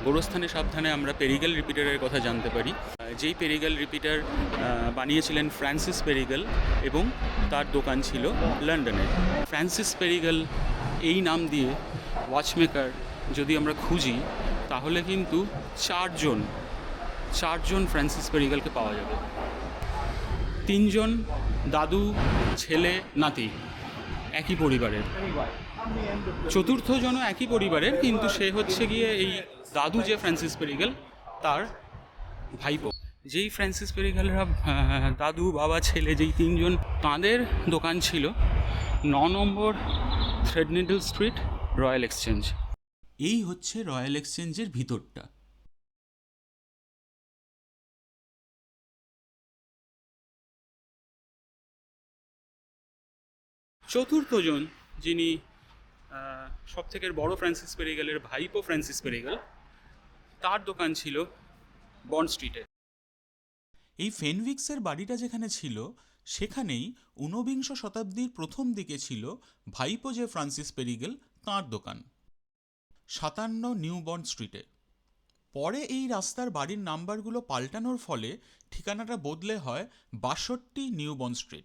গোরস্থানে সাবধানে আমরা পেরিগেল রিপিটারের কথা জানতে পারি, যেই পেরিগেল রিপিটার বানিয়েছিলেন ফ্রান্সিস পেরিগেল এবং তার দোকান ছিল লন্ডনে। ফ্রান্সিস পেরিগেল এই নাম দিয়ে ওয়াচমেকার যদি আমরা খুঁজি তাহলে কিন্তু চারজন ফ্রান্সিস পেরিগেলকে পাওয়া যাবে। তিনজন দাদু, ছেলে, নাতি একই পরিবারের। চতুর্থজনও একই পরিবারের, কিন্তু সে হচ্ছে গিয়ে এই দাদু যে ফ্রান্সিস পেরিগেল তার ভাইপো। যেই ফ্রান্সিস পেরিগেলরা দাদু, বাবা, ছেলে যেই তিনজন, তাঁদের দোকান ছিল 9 নম্বর থ্রেডনিডল স্ট্রিট, রয়্যাল এক্সচেঞ্জ। এই হচ্ছে রয়্যাল এক্সচেঞ্জের ভিতরটা। চতুর্থজন, যিনি সব থেকে বড় ফ্রান্সিস পেরিগেলের ভাইপো ফ্রান্সিস পেরিগেল, তার দোকান ছিল বন্ড স্ট্রিটে। এই ফেনউইক্সের বাড়িটা যেখানে ছিল সেখানেই ঊনবিংশ শতাব্দীর প্রথম দিকে ছিল ভাইপো যে ফ্রান্সিস পেরিগেল তাঁর দোকান, 57 নিউ বন্ড স্ট্রিটে। পরে এই রাস্তার বাড়ির নাম্বারগুলো পাল্টানোর ফলে ঠিকানাটা বদলে হয় 62 নিউ বন্ড স্ট্রিট।